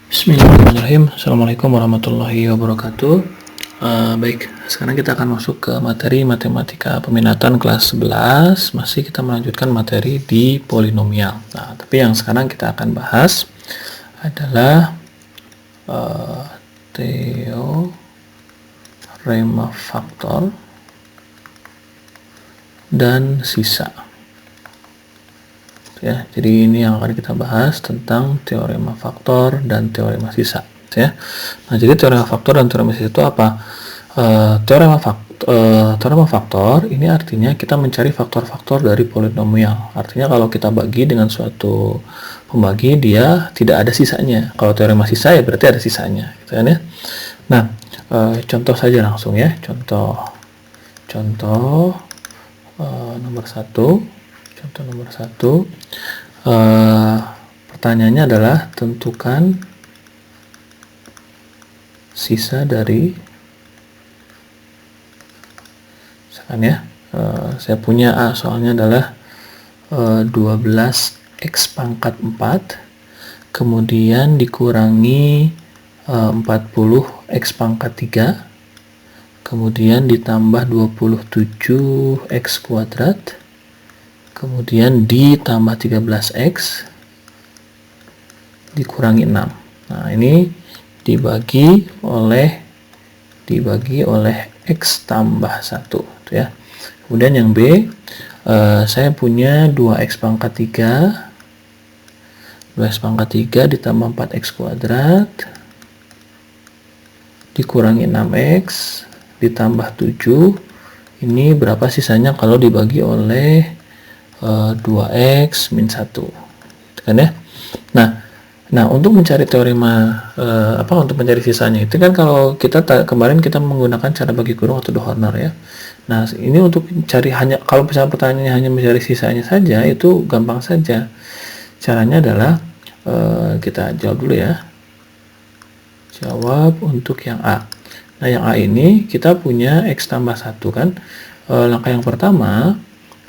Bismillahirrahmanirrahim. Assalamualaikum warahmatullahi wabarakatuh. Baik, sekarang kita akan masuk ke materi matematika peminatan kelas 11. Masih kita melanjutkan materi di polinomial. Nah, tapi yang sekarang kita akan bahas adalah teorema faktor dan sisa. Ya, jadi ini yang akan kita bahas tentang teorema faktor dan teorema sisa. Ya. Nah, jadi teorema faktor dan teorema sisa itu apa? Teorema faktor ini artinya kita mencari faktor-faktor dari polinomial. Artinya kalau kita bagi dengan suatu pembagi, dia tidak ada sisanya. Kalau teorema sisa ya berarti ada sisanya, gitu kan ya. Nah, contoh saja langsung ya. Contoh nomor 1. Contoh nomor 1, pertanyaannya adalah tentukan sisa dari, misalkan ya, saya punya A, soalnya adalah 12x pangkat 4 kemudian dikurangi 40x pangkat 3 kemudian ditambah 27x kuadrat kemudian ditambah 13x dikurangi 6. Nah, ini dibagi oleh x tambah 1, gitu ya. Kemudian yang B, saya punya 2x pangkat 3 ditambah 4x kuadrat dikurangi 6x ditambah 7. Ini berapa sisanya kalau dibagi oleh 2x min 1, gitu kan ya. Nah, untuk mencari teorema untuk mencari sisanya itu kan kalau kita kemarin kita menggunakan cara bagi kurung atau Dohorner ya. Nah, ini untuk mencari kalau misalnya pertanyaannya hanya mencari sisanya saja, itu gampang saja. Caranya adalah kita jawab dulu ya. Jawab untuk yang A. Nah, yang A ini kita punya x tambah 1 kan. Langkah yang pertama,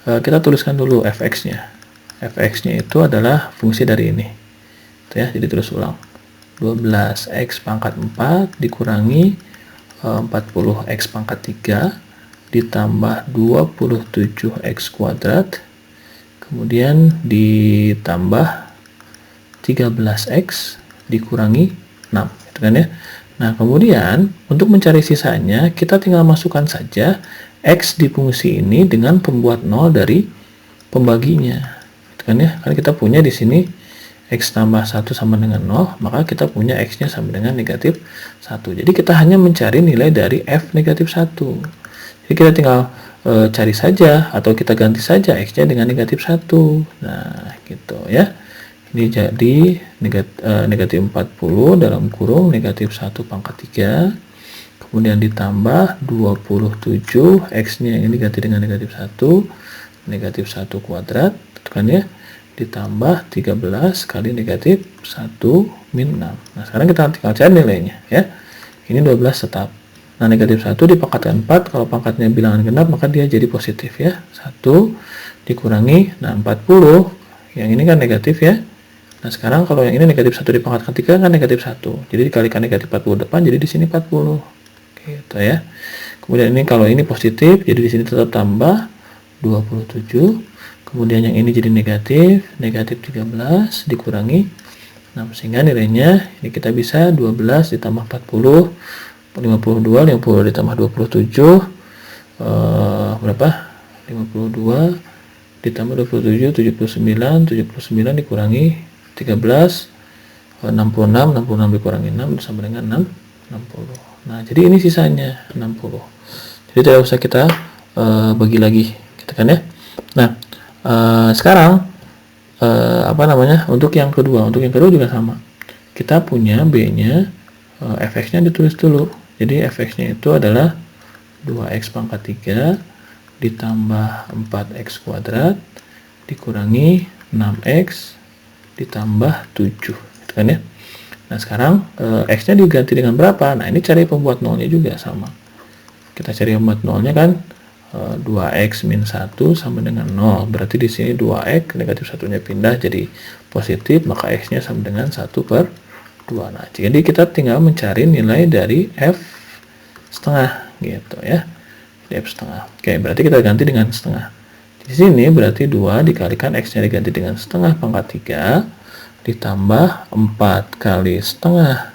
kita tuliskan dulu fx-nya. Fx-nya itu adalah fungsi dari ini. Ya, jadi terus ulang. 12x pangkat 4 dikurangi 40x pangkat 3 ditambah 27x kuadrat kemudian ditambah 13x dikurangi 6, gitu kan ya. Nah, kemudian untuk mencari sisanya kita tinggal masukkan saja x di fungsi ini dengan pembuat 0 dari pembaginya, gitu kan ya. Karena kita punya di sini x tambah 1 sama dengan 0, maka kita punya x-nya sama dengan negatif 1. Jadi kita hanya mencari nilai dari f negatif 1. Jadi kita tinggal cari saja atau kita ganti saja x-nya dengan negatif 1. Nah, gitu ya. Ini jadi negatif 40 dalam kurung negatif 1 pangkat 3 kemudian ditambah 27 x-nya yang ini ganti dengan negatif 1 negatif 1 kuadrat, kan ya, ditambah 13 kali negatif 1 min 6. Nah, sekarang kita tinggal cari nilainya ya. Ini 12 tetap. Nah, negatif 1 dipangkatkan 4, kalau pangkatnya bilangan genap maka dia jadi positif ya. 1 dikurangi, nah 40, yang ini kan negatif ya. Nah, sekarang kalau yang ini negatif 1 dipangkatkan 3 kan negatif 1. Jadi dikalikan negatif 40 depan, jadi di sini 40. Gitu ya. Kemudian ini kalau ini positif, jadi di sini tetap tambah 27. Kemudian yang ini jadi negatif 13 dikurangi 6 sehingga nilainya ini kita bisa 12 ditambah 40 52 ditambah 27 berapa? 52 ditambah 27 79 dikurangi 13 66 dikurangi 6 sama dengan 60. Nah, jadi ini sisanya 60. Jadi tidak usah kita bagi lagi, gitu kan ya. Nah, sekarang untuk yang kedua juga sama. Kita punya B-nya, fx-nya ditulis dulu. Jadi fx-nya itu adalah 2x pangkat 3 ditambah 4x kuadrat dikurangi 6x ditambah 7, gitu kan ya. Nah, sekarang x-nya diganti dengan berapa? Nah, ini cari pembuat nolnya juga sama. Kita cari pembuat nolnya kan 2x min 1 sama dengan 0. Berarti di sini 2x negatif 1-nya pindah jadi positif, maka x-nya sama dengan 1/2. 2. Nah, jadi kita tinggal mencari nilai dari F setengah gitu ya. F setengah. Oke, berarti kita ganti dengan setengah. Di sini berarti 2 dikalikan X-nya diganti dengan setengah pangkat 3 ditambah 4 kali setengah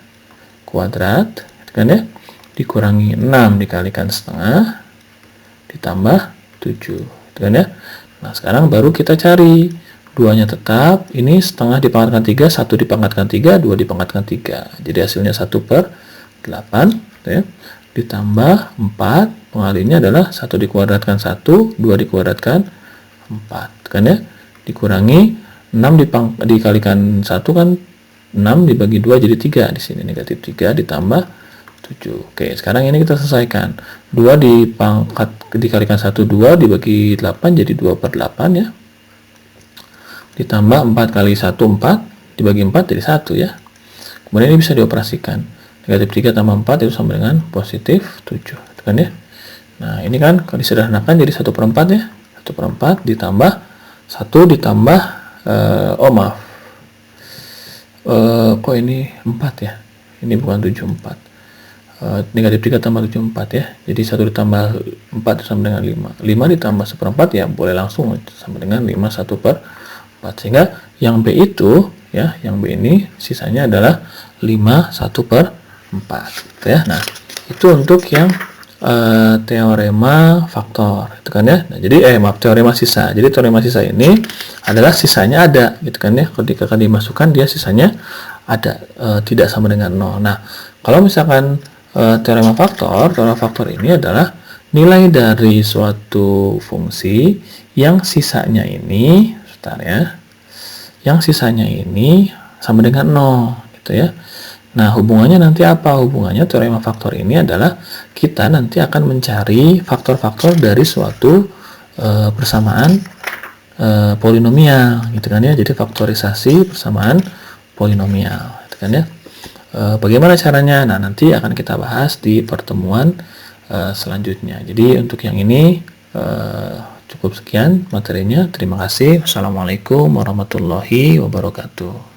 kuadrat kan ya, dikurangi 6 dikalikan setengah ditambah 7 kan ya. Nah, sekarang baru kita cari 2-nya tetap, ini setengah dipangkatkan 3, 1 dipangkatkan 3, 2 dipangkatkan 3. Jadi hasilnya 1/8 ya. Ditambah 4, pengalinya adalah 1 dikuadratkan 1, 2 dikuadratkan 4 kan ya. Dikurangi 6 dikalikan 1 kan 6 dibagi 2 jadi 3, di sini negatif 3 ditambah 7. Oke, sekarang ini kita selesaikan. 2 dikalikan 1 2 dibagi 8 jadi 2/8 ya. Ditambah 4 kali 1 4 dibagi 4 jadi 1 ya. Kemudian ini bisa dioperasikan. Negatif 3 tambah 4 itu sama dengan positif 7 kan ya. Nah, ini kan kalau disederhanakan jadi 1/4 ya. 1/4 ditambah 1 ditambah maaf. Kok ini 4 ya? Ini bukan 7 4. Negatif 3 tambah 7 4 ya. Jadi 1 ditambah 4 itu sama dengan 5. 5 ditambah 1/4 ya boleh langsung sama dengan 5 1/4. Sehingga yang B itu ya, yang B ini sisanya adalah 5 1/4 gitu ya. Nah, itu untuk yang teorema faktor itu kan ya. Nah, jadi teorema sisa. Jadi teorema sisa ini adalah sisanya ada gitu kan ya. Ketika akan dimasukkan dia sisanya ada, tidak sama dengan 0. Nah, kalau misalkan teorema faktor ini adalah nilai dari suatu fungsi yang sisanya ini yang sisanya ini sama dengan 0 gitu ya. Nah, hubungannya nanti apa? Hubungannya teorema faktor ini adalah kita nanti akan mencari faktor-faktor dari suatu persamaan polinomial gitu kan ya. Jadi faktorisasi persamaan polinomial gitu kan ya. Bagaimana caranya? Nah, nanti akan kita bahas di pertemuan selanjutnya. Jadi untuk yang ini cukup sekian materinya. Terima kasih. Wassalamualaikum warahmatullahi wabarakatuh.